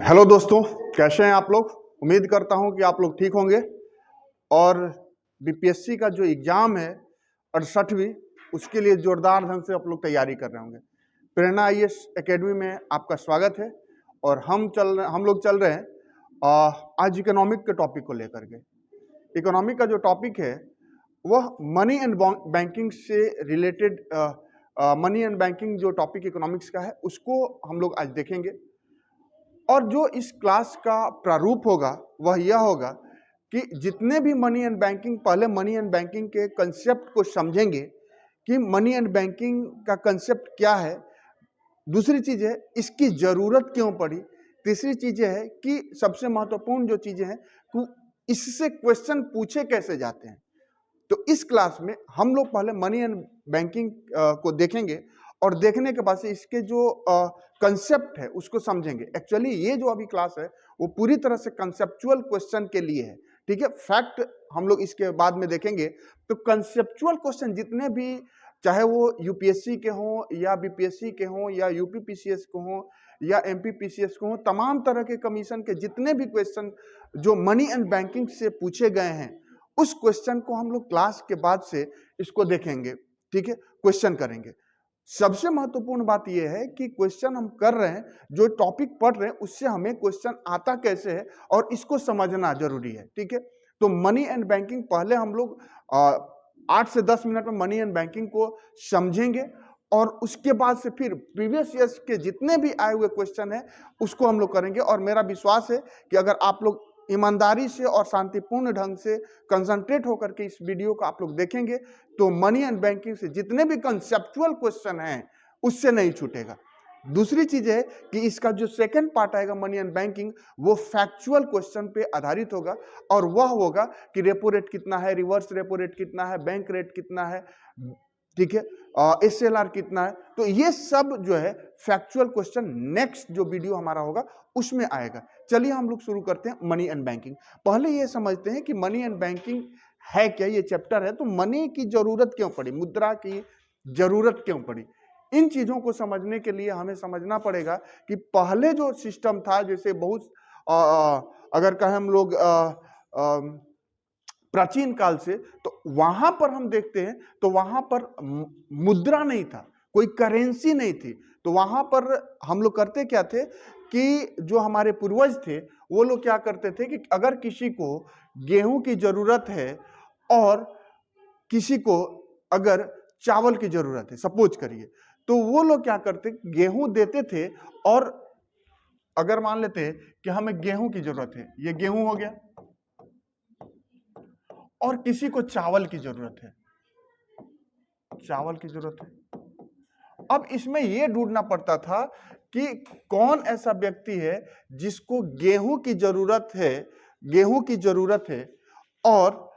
Hello दोस्तों, कैसे हैं आप लोग। उम्मीद करता हूं कि आप लोग ठीक होंगे और बीपीएससी का जो एग्जाम है 68वीं, उसके लिए जोरदार ढंग से आप लोग तैयारी कर रहे होंगे। प्रेरणा आईएएस एकेडमी में आपका स्वागत है और हम लोग चल रहे हैं आज इकोनॉमिक के टॉपिक को लेकर के। इकोनॉमिक का जो टॉपिक है वह मनी एंड बैंकिंग से रिलेटेड, मनी एंड बैंकिंग जो टॉपिक इकोनॉमिक्स का है उसको हम लोग आज देखेंगे। और जो इस क्लास का प्रारूप होगा वह यह होगा कि जितने भी मनी एंड बैंकिंग, पहले मनी एंड बैंकिंग के कंसेप्ट को समझेंगे कि मनी एंड बैंकिंग का कंसेप्ट क्या है। दूसरी चीज है इसकी जरूरत क्यों पड़ी। तीसरी चीज है कि सबसे महत्वपूर्ण जो चीजें हैं कि इससे क्वेश्चन पूछे कैसे जाते हैं। तो इस क्लास में हम लोग पहले मनी एंड बैंकिंग को देखेंगे और देखने के बाद से इसके जो कंसेप्ट है उसको समझेंगे। एक्चुअली ये जो अभी क्लास है वो पूरी तरह से कंसेप्चुअल क्वेश्चन के लिए है, ठीक है। फैक्ट हम लोग इसके बाद में देखेंगे। तो कंसेप्चुअल क्वेश्चन जितने भी, चाहे वो यूपीएससी के हों या बीपीएससी के हों या यूपीपीसीएस को हों या एमपीपीसीएस को हों, तमाम तरह के कमीशन के जितने भी क्वेश्चन जो मनी एंड बैंकिंग से पूछे गए हैं उस क्वेश्चन को हम लोग क्लास के बाद से इसको देखेंगे, ठीक है, क्वेश्चन करेंगे। सबसे महत्वपूर्ण बात यह है कि क्वेश्चन हम कर रहे हैं, जो टॉपिक पढ़ रहे हैं उससे हमें क्वेश्चन आता कैसे है और इसको समझना जरूरी है, ठीक है। तो मनी एंड बैंकिंग पहले हम लोग 8 से 10 मिनट में मनी एंड बैंकिंग को समझेंगे और उसके बाद से फिर प्रीवियस ईयर्स के जितने भी आए हुए क्वेश्चन है उसको हम लोग करेंगे। और मेरा विश्वास है कि अगर आप लोग ईमानदारी से और शांतिपूर्ण ढंग से कंसंट्रेट होकर के इस वीडियो को आप लोग देखेंगे तो मनी एंड बैंकिंग से जितने भी कंसेप्चुअल क्वेश्चन हैं उससे नहीं छूटेगा। दूसरी चीज है कि इसका जो सेकंड पार्ट आएगा मनी एंड बैंकिंग, वो फैक्चुअल क्वेश्चन पे आधारित होगा और वह होगा कि रेपो रेट कितना है, रिवर्स रेपो रेट कितना है, बैंक रेट कितना है, ठीक है, एसएलआर कितना है। तो ये सब जो है फैक्चुअल क्वेश्चन नेक्स्ट जो वीडियो हमारा होगा उसमें आएगा। चलिए हम लोग शुरू करते हैं मनी एंड बैंकिंग। पहले ये समझते हैं कि मनी एंड बैंकिंग है क्या, ये चैप्टर है तो मनी की जरूरत क्यों पड़ी, मुद्रा की जरूरत क्यों पड़ी। इन चीजों को समझने के लिए हमें समझना पड़ेगा कि पहले जो सिस्टम था, जैसे बहुत अगर कहें हम लोग प्राचीन काल से, तो वहां पर हम देखते हैं तो वहां पर मुद्रा नहीं था, कोई करेंसी नहीं थी। तो वहां पर हम लोग करते क्या थे कि जो हमारे पूर्वज थे वो लोग क्या करते थे कि अगर किसी को गेहूं की जरूरत है और किसी को अगर चावल की जरूरत है, सपोज करिए, तो वो लोग क्या करते, गेहूं देते थे। और अगर मान लेते हैं कि हमें गेहूं की जरूरत है, ये गेहूं हो गया, और किसी को चावल की जरूरत है, चावल की जरूरत है। अब इसमें यह ढूंढना पड़ता था कि कौन ऐसा व्यक्ति है जिसको गेहूं की जरूरत है, गेहूं की जरूरत है और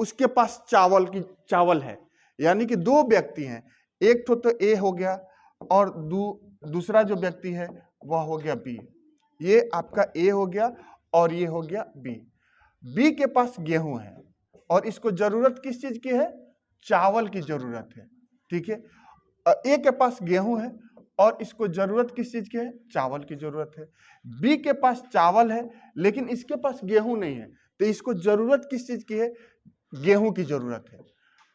उसके पास चावल है। यानी कि दो व्यक्ति हैं, एक तो ए हो गया और दूसरा जो व्यक्ति है वह हो गया बी। ये आपका ए हो गया और ये हो गया बी। बी के पास गेहूं है और इसको जरूरत किस चीज की है, चावल की जरूरत है, ठीक है। ए के पास गेहूं है और इसको जरूरत किस चीज की है, चावल की जरूरत है। बी के पास चावल है लेकिन इसके पास गेहूं नहीं है, तो इसको जरूरत किस चीज की है, गेहूं की जरूरत है।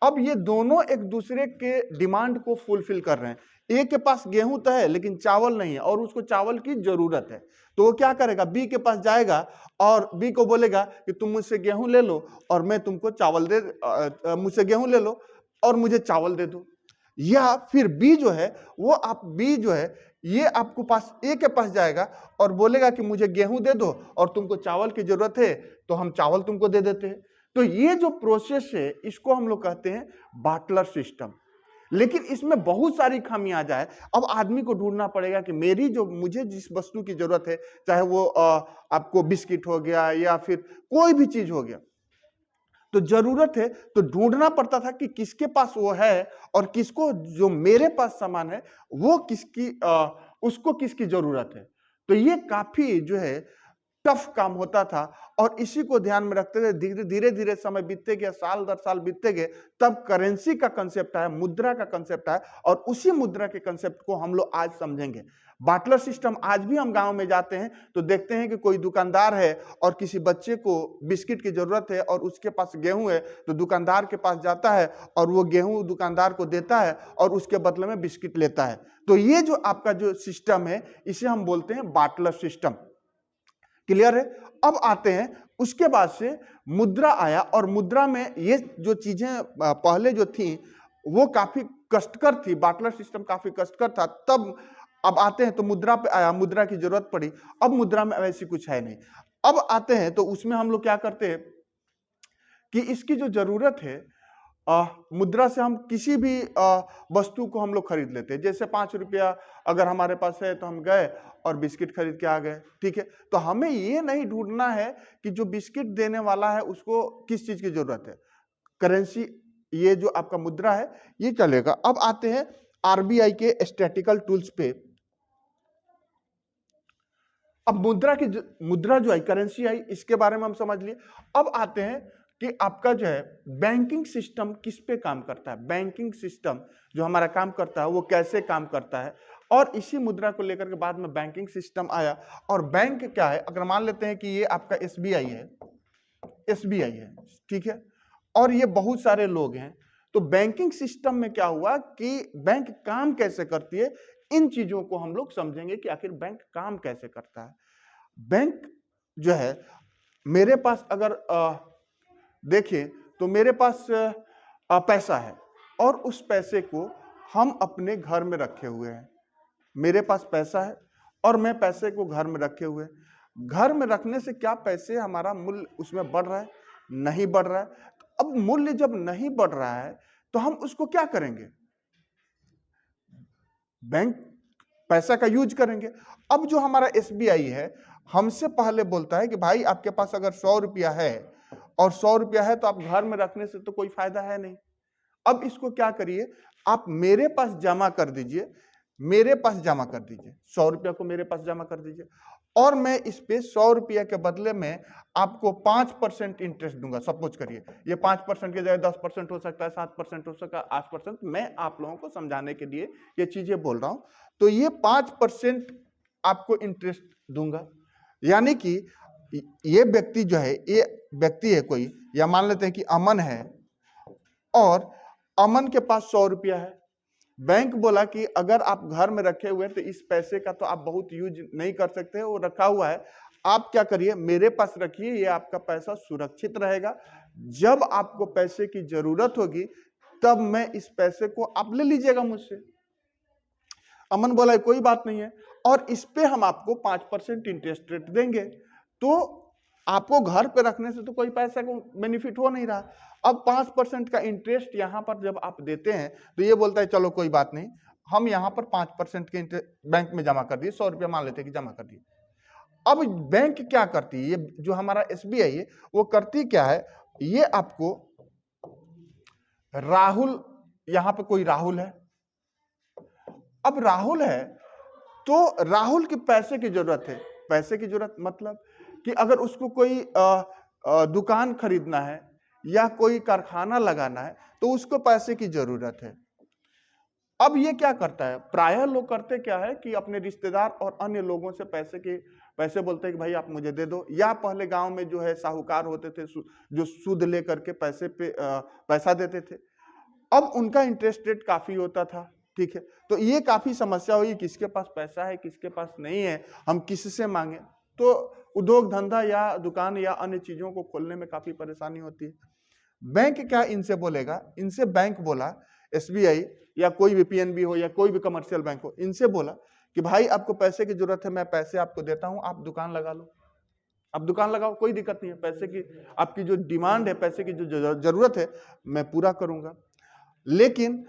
अब ये दोनों एक दूसरे के डिमांड को फुलफिल कर रहे हैं। ए के पास गेहूं तो है लेकिन चावल नहीं है और उसको चावल की जरूरत है, तो वो क्या करेगा, बी के पास जाएगा और बी को बोलेगा कि तुम मुझसे गेहूं ले लो और मैं तुमको चावल मुझसे गेहूं ले लो और मुझे चावल दे दो। या फिर बी जो है वो बी जो है ये आपको पास ए के पास जाएगा और बोलेगा कि मुझे गेहूं दे दो और तुमको चावल की जरूरत है तो हम चावल तुमको दे देते हैं। तो ये जो प्रोसेस है इसको हम लोग कहते हैं बाटलर सिस्टम। लेकिन इसमें बहुत सारी खामियां आ जाए। अब आदमी को ढूंढना पड़ेगा कि मुझे जिस वस्तु की जरूरत है, चाहे वो आपको बिस्किट हो गया या फिर कोई भी चीज हो गया, तो जरूरत है तो ढूंढना पड़ता था कि किसके पास वो है और किसको, जो मेरे पास सामान है वो उसको किसकी जरूरत है। तो ये काफी जो है टफ काम होता था। और इसी को ध्यान में रखते हुए धीरे धीरे समय बीतते गए, साल दर साल बीतते गए, तब करेंसी का कंसेप्ट आया, मुद्रा का कंसेप्ट आया, और उसी मुद्रा के कंसेप्ट को हम लोग आज समझेंगे। बाटलर सिस्टम, आज भी हम गांव में जाते हैं तो देखते हैं कि कोई दुकानदार है और किसी बच्चे को बिस्किट की जरूरत है और उसके पास गेहूं है, तो दुकानदार के पास जाता है और वो गेहूं दुकानदार को देता है और उसके बदले में बिस्किट लेता है। तो ये जो आपका जो सिस्टम है, इसे हम बोलते हैं बाटलर सिस्टम। क्लियर है? अब आते हैं, उसके बाद से मुद्रा आया, और मुद्रा में ये जो चीजें पहले जो थी वो काफी कष्टकर थी, बाटलर सिस्टम काफी कष्टकर था। तब अब आते हैं तो मुद्रा पे आया, मुद्रा की जरूरत पड़ी। अब मुद्रा में वैसी कुछ है नहीं। अब आते हैं तो उसमें हम लोग क्या करते हैं कि इसकी जो जरूरत है, मुद्रा से हम किसी भी वस्तु को हम लोग खरीद लेते हैं। जैसे 5 रुपया अगर हमारे पास है तो हम गए और बिस्किट खरीद के आ गए, ठीक है। तो हमें ये नहीं ढूंढना है कि जो बिस्किट देने वाला है उसको किस चीज की जरूरत है। करेंसी, ये जो आपका मुद्रा है, ये चलेगा। अब आते हैं आरबीआई के स्टैटिकल टूल्स पे। अब मुद्रा जो है, करेंसी आई, इसके बारे में हम समझ लिए। अब आते हैं कि आपका जो है बैंकिंग सिस्टम किस पे काम करता है, बैंकिंग सिस्टम जो हमारा काम करता है वो कैसे काम करता है। और इसी मुद्रा को लेकर के बाद में बैंकिंग सिस्टम आया। और बैंक क्या है, अगर मान लेते हैं कि ये आपका एसबीआई है, ठीक है, और ये बहुत सारे लोग हैं, तो बैंकिंग सिस्टम में क्या हुआ कि बैंक काम कैसे करती है, इन चीजों को हम लोग समझेंगे कि आखिर बैंक काम कैसे करता है। बैंक जो है, मेरे पास अगर देखिए तो मेरे पास पैसा है और उस पैसे को हम अपने घर में रखे हुए हैं। मेरे पास पैसा है और मैं पैसे को घर में रखे हुए हैं। घर में रखने से क्या पैसे हमारा मूल्य उसमें बढ़ रहा है? नहीं बढ़ रहा है। अब मूल्य जब नहीं बढ़ रहा है तो हम उसको क्या करेंगे? बैंक पैसा का यूज करेंगे। अब जो हमारा एसबीआई है, हमसे पहले बोलता है कि भाई आपके पास अगर 100 रुपया है और 100 रुपया है तो आप घर में रखने से तो कोई फायदा है नहीं। अब इसको क्या करिए, आप मेरे पास जमा कर दीजिए, मेरे पास जमा कर दीजिए, 100 रुपया को मेरे पास जमा कर दीजिए, और मैं इस पे 100 रुपया के बदले में आपको 5% इंटरेस्ट दूंगा। सपोज करिए ये 5% के जगह 10% हो सकता है, 7% हो सकता है, 8%। मैं आप लोगों को समझाने के लिए ये चीजें बोल रहा हूं। तो ये 5% आपको इंटरेस्ट दूंगा। यानी कि ये व्यक्ति जो है, ये व्यक्ति है कोई, या मान लेते हैं कि अमन है, और अमन के पास 100 रुपया है। बैंक बोला कि अगर आप घर में रखे हुए हैं तो इस पैसे का तो आप बहुत यूज नहीं कर सकते, वो रखा हुआ है, आप क्या करिए मेरे पास रखिए, ये आपका पैसा सुरक्षित रहेगा। जब आपको पैसे की जरूरत होगी तब मैं इस पैसे को आप ले लीजिएगा मुझसे। अमन बोला कोई बात नहीं है, और इस पे हम आपको 5% इंटरेस्ट रेट देंगे। तो आपको घर पे रखने से तो कोई पैसा को बेनिफिट हो नहीं रहा। अब 5% का इंटरेस्ट यहां पर जब आप देते हैं तो ये बोलता है चलो कोई बात नहीं, हम यहां पर 5% के इंटरेस्ट बैंक में जमा कर दिए, 100 रुपया मान लेते हैं कि जमा कर दिए। अब बैंक क्या करती है, ये जो हमारा एसबीआई है वो करती क्या है, ये आपको राहुल, यहां पर कोई राहुल है, अब राहुल है तो राहुल की पैसे की जरूरत है। पैसे की जरूरत मतलब कि अगर उसको कोई दुकान खरीदना है या कोई कारखाना लगाना है तो उसको पैसे की जरूरत है। अब ये क्या करता है, प्रायः लोग करते क्या है कि अपने रिश्तेदार और अन्य लोगों से पैसे बोलते हैं कि भाई आप मुझे दे दो, या पहले गांव में जो है साहूकार होते थे जो सूद लेकर के पैसा देते थे। अब उनका इंटरेस्ट रेट काफी होता था, ठीक है। तो ये काफी समस्या हुई, किसके पास पैसा है किसके पास नहीं है, हम किससे मांगे। तो उद्योग धंधा या दुकान या अन्य चीजों को खोलने में काफी परेशानी होती है। बैंक क्या इनसे बोलेगा, इनसे बैंक बोला, एसबीआई या कोई भी पीएनबी हो या कोई भी कमर्शियल बैंक हो, इनसे बोला कि भाई आपको पैसे की जरूरत है, मैं पैसे आपको देता हूं, आप दुकान लगा लो। आप दुकान लगाओ, कोई दिक्कत नहीं है, पैसे की आपकी जो डिमांड है, पैसे की जो जरूरत है मैं पूरा करूंगा। लेकिन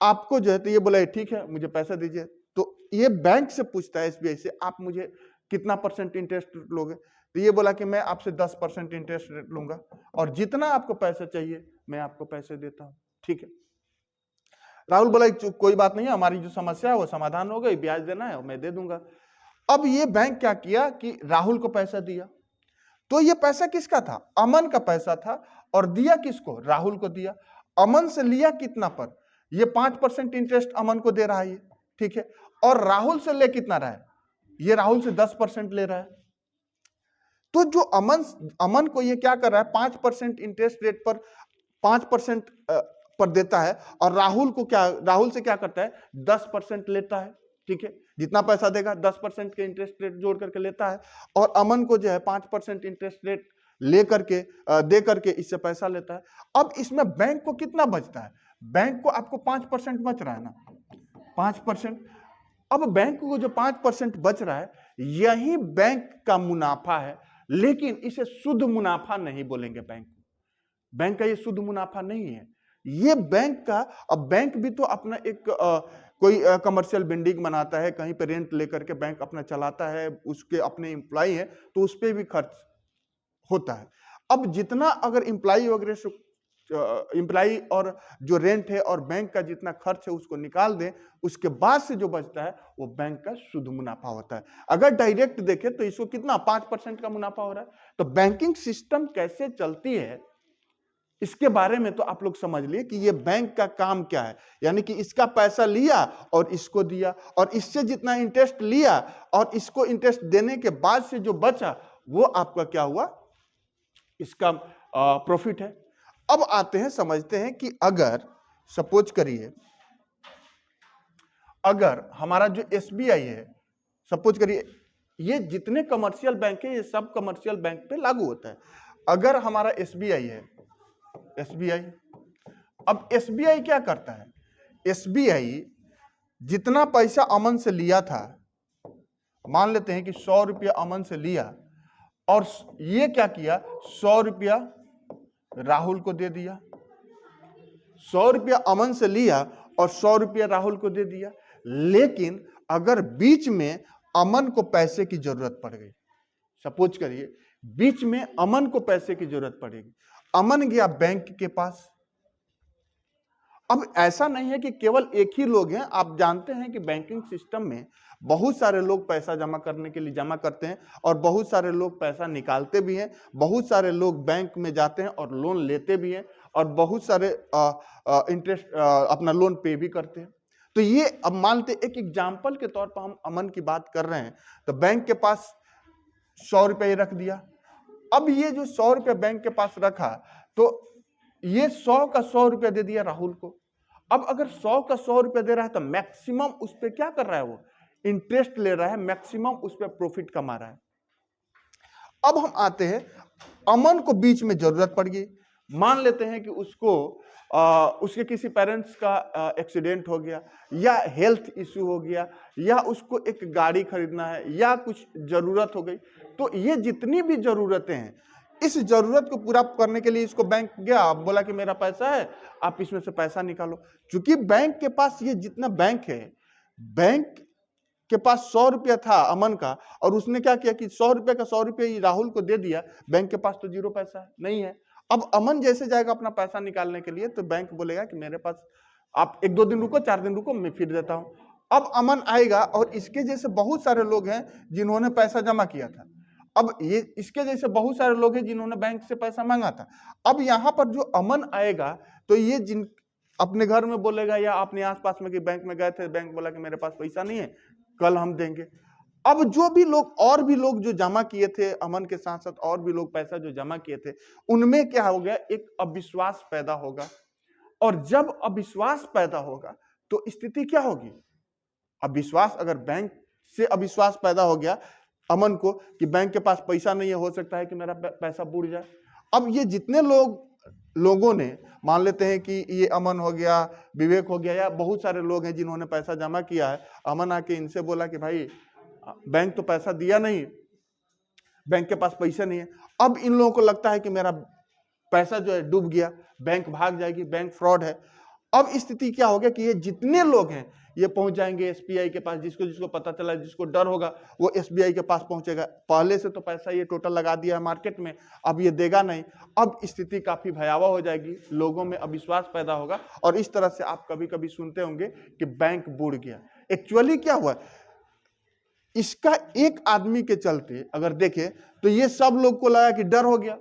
आपको जो है तो ये बोला ठीक है मुझे पैसा दीजिए। तो ये बैंक से पूछता है एसबीआई से, आप मुझे कितना % इंटरेस्ट लोगे? तो ये बोला कि मैं आपसे 10% इंटरेस्ट रेट लूंगा, और जितना आपको पैसा चाहिए मैं आपको पैसे देता हूं, ठीक है। राहुल बोला कोई बात नहीं है, हमारी जो समस्या है वो समाधान हो गई, ब्याज देना है मैं दे दूंगा। अब ये बैंक क्या किया कि राहुल को पैसा दिया, तो ये पैसा किसका था? अमन का पैसा था। और दिया किसको? राहुल को दिया। अमन से लिया कितना पर? ये 5% इंटरेस्ट अमन को दे रहा है ये, ठीक है। और राहुल से ले कितना रहा है? ये राहुल से 10% ले रहा है। तो जो अमन को ये क्या कर रहा है? 5% इंटरेस्ट रेट पर 5% पर देता है। और राहुल से क्या करता है? 10% लेता है, ठीक है। जितना पैसा देगा 10% के इंटरेस्ट रेट जोड़ करके लेता है। और अमन को जो है 5% इंटरेस्ट रेट ले करके दे करके इससे पैसा लेता है। अब इसमें बैंक को कितना बचता है? बैंक को आपको 5% बच रहा है ना, 5%। अब बैंक को जो 5% बच रहा है, यही बैंक का मुनाफा है। लेकिन इसे शुद्ध मुनाफा नहीं बोलेंगे बैंक का ये शुद्ध मुनाफा नहीं है ये बैंक का। अब बैंक भी तो अपना एक कोई कमर्शियल बिल्डिंग बनाता है, कहीं पे रेंट लेकर के बैंक अपना चलाता है, उसके अपने एम्प्लॉय है तो उस पर भी खर्च होता है। अब जितना अगर एम्प्लॉय वगैरह से एम्प्लॉय और जो रेंट है और बैंक का जितना खर्च है उसको निकाल दें, उसके बाद से जो बचता है वो बैंक का शुद्ध मुनाफा होता है। अगर डायरेक्ट देखें तो इसको कितना 5% का मुनाफा हो रहा है। तो बैंकिंग सिस्टम कैसे चलती है इसके बारे में तो आप लोग समझ लिए कि ये बैंक का काम क्या है। यानी कि इसका पैसा लिया और इसको दिया, और इससे जितना इंटरेस्ट लिया और इसको इंटरेस्ट देने के बाद से जो बचा वो आपका क्या हुआ? इसका प्रॉफिट है। अब आते हैं, समझते हैं कि अगर सपोज करिए, अगर हमारा जो एसबीआई है, सपोज करिए ये जितने कमर्शियल बैंक है ये सब कमर्शियल बैंक पे लागू होता है। अगर हमारा एसबीआई है, एसबीआई, अब एसबीआई क्या करता है? एसबीआई जितना पैसा अमन से लिया था, मान लेते हैं कि 100 रुपया अमन से लिया, और ये क्या किया? 100 रुपया राहुल को दे दिया। 100 रुपया अमन से लिया और 100 रुपया राहुल को दे दिया। लेकिन अगर बीच में अमन को पैसे की जरूरत पड़ गई, सपोज करिए बीच में अमन को पैसे की जरूरत पड़ेगी, अमन गया बैंक के पास। अब ऐसा नहीं है कि केवल एक ही लोग हैं, आप जानते हैं कि बैंकिंग सिस्टम में बहुत सारे लोग पैसा जमा करने के लिए जमा करते हैं और बहुत सारे लोग पैसा निकालते भी हैं, बहुत सारे लोग बैंक में जाते हैं और लोन लेते भी हैं, और बहुत सारे इंटरेस्ट अपना लोन पे भी करते हैं। तो ये अब मानते एक एग्जाम्पल के तौर पर हम अमन की बात कर रहे हैं, तो बैंक के पास 100 रुपये रख दिया। अब ये जो 100 रुपये बैंक के पास रखा, तो ये 100 का 100 रुपया दे दिया राहुल को। अब अगर 100 का 100 रुपया दे रहा है तो मैक्सिमम उस पर क्या कर रहा है? वो इंटरेस्ट ले रहा है, मैक्सिमम उस पर प्रॉफिट कमा रहा है। अब हम आते हैं, अमन को बीच में जरूरत पड़ गई, मान लेते हैं कि उसके किसी पेरेंट्स का एक्सीडेंट हो गया, या हेल्थ इश्यू हो गया, या उसको एक गाड़ी खरीदना है, या कुछ जरूरत हो गई। तो ये जितनी भी जरूरतें हैं, इस जरूरत को पूरा करने के लिए इसको बैंक गया, बोला कि मेरा पैसा है, आप इसमें से पैसा निकालो। क्योंकि बैंक के पास ये जितना बैंक है, बैंक के पास 100 रुपया था अमन का, और उसने क्या किया कि 100 रुपये का 100 रुपये राहुल को दे दिया। बैंक के पास तो 0 पैसा है, नहीं है। अब अमन जैसे जाएगा अपना पैसा निकालने के लिए, तो बैंक बोलेगा कि मेरे पास, आप 1-2 दिन रुको, 4 दिन रुको, मैं फिर देता हूं। अब अमन आएगा, और इसके जैसे बहुत सारे लोग हैं जिन्होंने पैसा जमा किया था। अब ये इसके जैसे बहुत सारे लोग हैं जिन्होंने बैंक से पैसा मांगा था। अब यहां पर जो अमन आएगा, तो ये जिन अपने घर में बोलेगा, या अपने आसपास में कि बैंक में गए थे, बैंक बोला कि मेरे पास पैसा नहीं है, कल हम देंगे। अब जो भी लोग, और भी लोग जो जमा किए थे अमन के साथ साथ, और भी लोग पैसा जो जमा किए थे, उनमें क्या हो गया? एक अविश्वास पैदा होगा। और जब अविश्वास पैदा होगा तो स्थिति क्या होगी? अविश्वास, अगर बैंक से अविश्वास पैदा हो गया अमन को कि बैंक के पास पैसा नहीं है, हो सकता है कि मेरा पैसा बुड़ जाए। अब ये जितने लोगों ने, मान लेते हैं कि ये अमन हो गया, विवेक हो गया, या बहुत सारे लोग हैं जिन्होंने पैसा जमा किया है, अमन आके इनसे बोला कि भाई बैंक तो पैसा दिया नहीं, बैंक के पास पैसा नहीं है। अब इन लोगों को लगता है कि मेरा पैसा जो है डूब गया, बैंक भाग जाएगी, बैंक फ्रॉड है। अब स्थिति क्या हो गया कि ये जितने लोग हैं ये पहुंच जाएंगे एसबीआई के पास, जिसको पता चला, जिसको डर होगा वो एसबीआई के पास पहुंचेगा। पहले से तो पैसा ये टोटल लगा दिया है मार्केट में, अब ये देगा नहीं। अब स्थिति काफी भयावह हो जाएगी, लोगों में अविश्वास पैदा होगा, और इस तरह से आप कभी कभी सुनते होंगे कि बैंक बुड़ गया। एक्चुअली क्या हुआ? इसका एक आदमी के चलते अगर देखे तो ये सब लोग को लगा कि डर हो गया।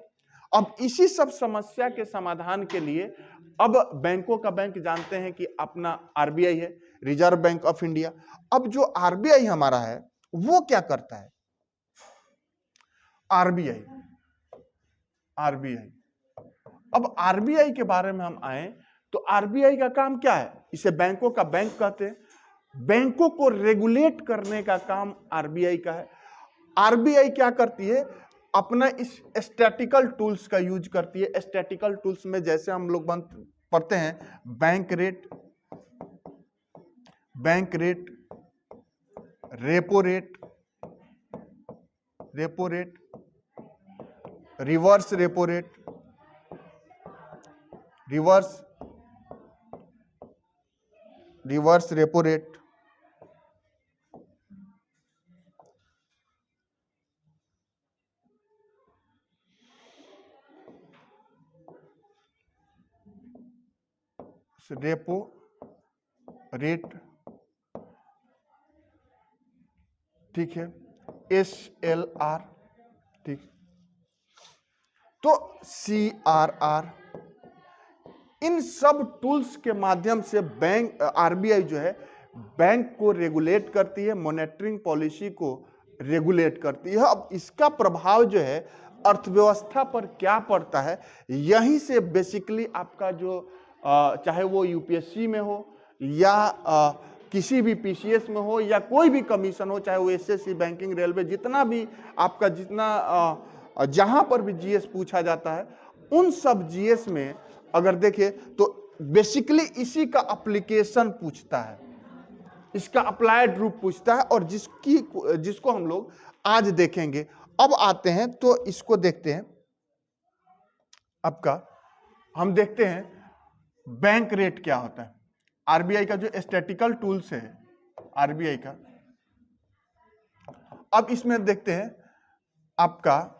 अब इसी सब समस्या के समाधान के लिए अब बैंकों का बैंक जानते हैं कि अपना आरबीआई है, रिजर्व बैंक ऑफ इंडिया। अब जो आरबीआई हमारा है वो क्या करता है? आरबीआई अब आरबीआई के बारे में हम आए तो आरबीआई का काम क्या है? इसे बैंकों का बैंक कहते हैं। बैंकों को रेगुलेट करने का काम आरबीआई का है। आरबीआई क्या करती है? अपना इस स्टैटिकल टूल्स का यूज करती है। स्टैटिकल टूल्स में जैसे हम लोग पढ़ते हैं bank rate, repo rate, reverse repo rate, reverse repo rate, repo rate, ठीक है, SLR, ठीक, तो CRR, इन सब टूल्स के माध्यम से बैंक आरबीआई जो है बैंक को रेगुलेट करती है, मॉनेटरिंग पॉलिसी को रेगुलेट करती है। अब इसका प्रभाव जो है अर्थव्यवस्था पर क्या पड़ता है, यहीं से बेसिकली आपका जो चाहे वो यूपीएससी में हो या किसी भी पीसीएस में हो या कोई भी कमीशन हो, चाहे वो एसएससी, बैंकिंग, रेलवे, जितना भी आपका जहां पर भी जीएस पूछा जाता है, उन सब जीएस में अगर देखें तो बेसिकली इसी का एप्लीकेशन पूछता है, इसका अप्लाइड रूप पूछता है, और जिसको हम लोग आज देखेंगे। अब आते हैं तो इसको देखते हैं। आपका हम देखते हैं बैंक रेट क्या होता है। आरबीआई का जो स्टैटिकल टूल्स है आरबीआई का, अब इसमें देखते हैं आपका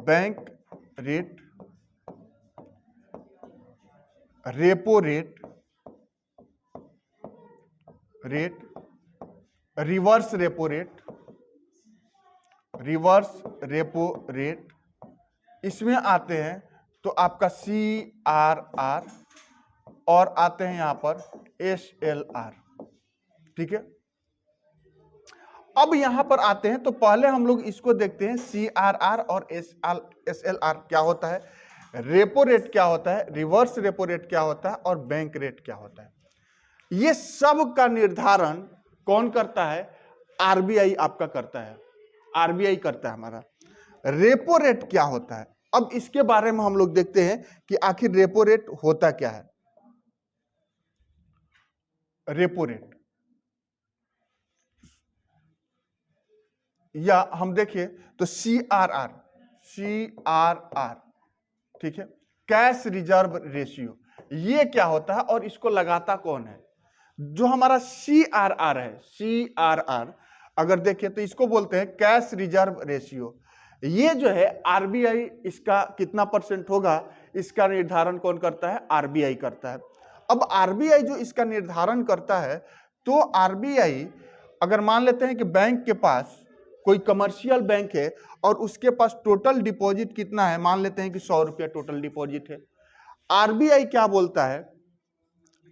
bank rate, repo rate, reverse repo rate, इसमें आते हैं तो आपका CRR, और आते हैं यहां पर SLR, ठीक है। अब यहां पर आते हैं तो पहले हम लोग इसको देखते हैं CRR और SLR क्या होता है, रेपो रेट क्या होता है, रिवर्स रेपो रेट क्या होता है, और बैंक रेट क्या होता है। ये सब का निर्धारण कौन करता है? आरबीआई आपका करता है, आरबीआई करता है हमारा। रेपो रेट क्या होता है? अब इसके बारे में हम लोग देखते हैं कि आखिर रेपो रेट होता क्या है। रेपो रेट या हम देखें तो CRR, ठीक है, कैश रिजर्व रेशियो, ये क्या होता है और इसको लगाता कौन है? जो हमारा CRR है, CRR अगर देखें तो इसको बोलते हैं कैश रिजर्व रेशियो। ये जो है आरबीआई, इसका कितना % होगा इसका निर्धारण कौन करता है? आरबीआई करता है। अब आरबीआई जो इसका निर्धारण करता है, तो आरबीआई अगर मान लेते हैं कि बैंक के पास कोई कमर्शियल बैंक है और उसके पास टोटल डिपॉजिट कितना है, मान लेते हैं कि 100 रुपया टोटल डिपॉजिट है। आरबीआई क्या बोलता है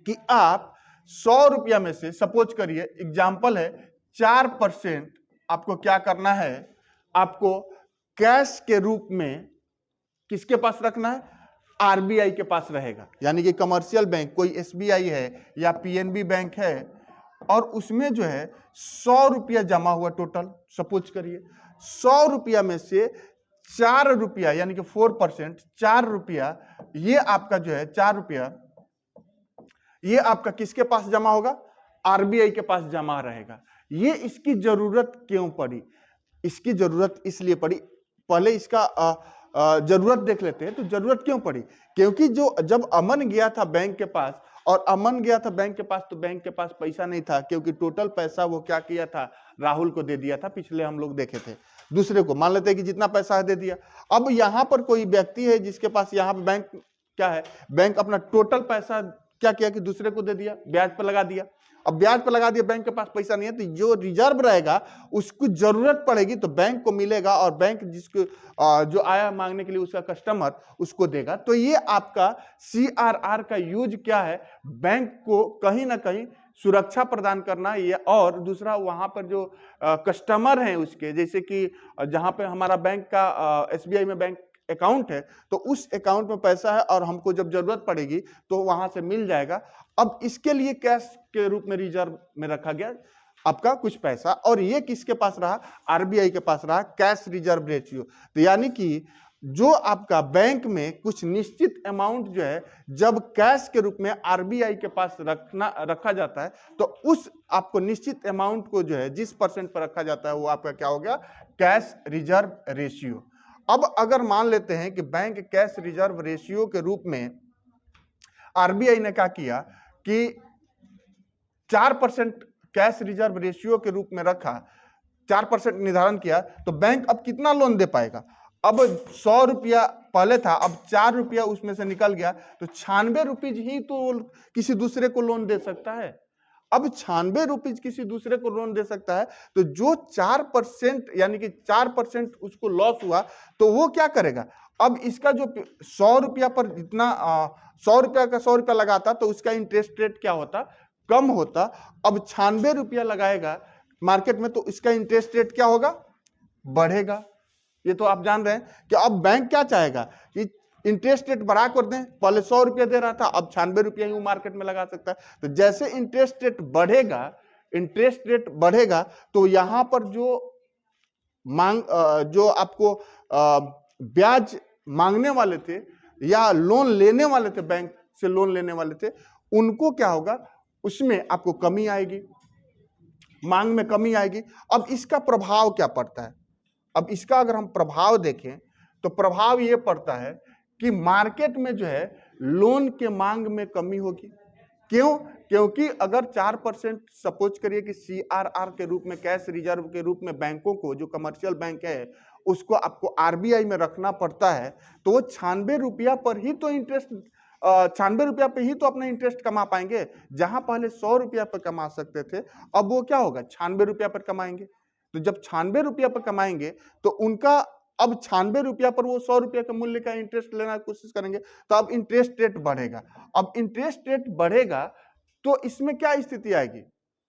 कि आप 100 रुपया में से, सपोज करिए एग्जाम्पल है, 4% आपको क्या करना है, आपको कैश के रूप में किसके पास रखना है? आरबीआई के पास रहेगा। यानी कि कमर्शियल बैंक कोई एसबीआई है या पीएनबी बैंक है और उसमें जो है 100 रुपया जमा हुआ टोटल, सपोज करिए 100 रुपया में से 4 रुपया यानी कि 4%, 4 रुपया ये आपका जो है 4 रुपया ये आपका किसके पास जमा होगा? आरबीआई के पास जमा रहेगा। ये इसकी जरूरत क्यों पड़ी? इसकी जरूरत इसलिए पड़ी, पहले इसका जरूरत देख लेते हैं। तो जरूरत क्यों पड़ी? क्योंकि जब अमन गया था बैंक के पास, और अमन गया था बैंक के पास, तो बैंक के पास पैसा नहीं था, क्योंकि टोटल पैसा वो क्या किया था? राहुल को दे दिया था। पिछले हम लोग देखे थे, दूसरे को मान लेते हैं कि जितना पैसा है दे दिया। अब यहां पर कोई व्यक्ति है जिसके पास यहाँ बैंक क्या है, बैंक अपना टोटल पैसा क्या किया कि दूसरे को दे दिया, ब्याज पर लगा दिया। अब ब्याज पर लगा दिया, बैंक के पास पैसा नहीं है, तो जो रिजर्व रहेगा उसको जरूरत पड़ेगी तो बैंक को मिलेगा, और बैंक जिसको जो आया मांगने के लिए उसका कस्टमर उसको देगा। तो ये आपका CRR का यूज क्या है, बैंक को कहीं ना कहीं सुरक्षा प्रदान करना, ये और दूसरा वहां पर जो कस्टमर हैं उसके, जैसे कि जहां पे हमारा बैंक का SBI में बैंक अकाउंट है, तो उस अकाउंट में पैसा है और हमको जब जरूरत पड़ेगी तो वहां से मिल जाएगा। अब इसके लिए कैश के रूप में रिजर्व में रखा गया आपका कुछ पैसा, और ये किसके पास रहा, RBI के पास रहा, कैश रिजर्व रेशियो। तो यानी कि जो आपका बैंक में कुछ निश्चित अमाउंट जो है जब कैश के रूप में RBI के पास रखा जाता है, तो उस आपको निश्चित अमाउंट को जो है जिस परसेंट पर रखा जाता है वो आपका क्या हो गया, कैश रिजर्व रेशियो। अब अगर मान लेते हैं कि बैंक कैश रिजर्व रेशियो के रूप में RBI ने क्या किया कि 4% कैश रिजर्व रेशियो के रूप में रखा, 4% निर्धारण किया, तो बैंक अब कितना लोन दे पाएगा। अब 100 रुपया पहले था, अब 4 रुपया उसमें से निकल गया, तो 96 रुपीज ही तो किसी दूसरे को लोन दे सकता है। अब 96 रुपीज किसी दूसरे को लोन दे सकता है, तो जो 4% यानी कि 4% उसको लॉस हुआ, तो वो क्या करेगा, अब इसका जो 100 रुपया पर जितना 100 रुपया का 100 रुपया लगाता, तो उसका इंटरेस्ट रेट क्या होता, कम होता। अब 96 रुपया लगाएगा मार्केट में, तो इसका इंटरेस्ट रेट क्या होगा, बढ़ेगा। ये तो आप जान रहे हैं कि अब बैंक क्या चाहेगा कि इंटरेस्ट रेट बढ़ा कर दें, पहले 100 रुपया दे रहा था, अब 96 रुपया ही वो मार्केट में लगा सकता है। तो जैसे इंटरेस्ट रेट बढ़ेगा, तो यहां पर जो मांग जो आपको ब्याज मांगने वाले थे या लोन लेने वाले थे, बैंक से लोन लेने वाले थे, उनको क्या होगा, उसमें आपको कमी आएगी, मांग में कमी आएगी। अब इसका प्रभाव क्या पड़ता है, अब इसका अगर हम प्रभाव देखें तो प्रभाव यह पड़ता है कि मार्केट में जो है लोन के मांग में कमी होगी। क्यों, क्योंकि अगर 4% सपोज करिए कि CRR के रूप में, कैश रिजर्व के रूप में बैंकों को, जो कमर्शियल बैंक है उसको आपको RBI में रखना पड़ता है, तो वो 96 रुपया पर ही तो इंटरेस्ट 96 रुपया पे ही तो अपना इंटरेस्ट कमा पाएंगे। जहां पहले 100 रुपया पर कमा सकते थे, अब वो क्या होगा, 96 रुपया पर कमाएंगे। तो जब 96 रुपया पर कमाएंगे तो उनका अब 96 रुपया पर वो 100 रुपया का मूल्य का इंटरेस्ट लेना कोशिश करेंगे, तो अब इंटरेस्ट रेट बढ़ेगा। अब इंटरेस्ट रेट बढ़ेगा तो इसमें क्या स्थिति आएगी,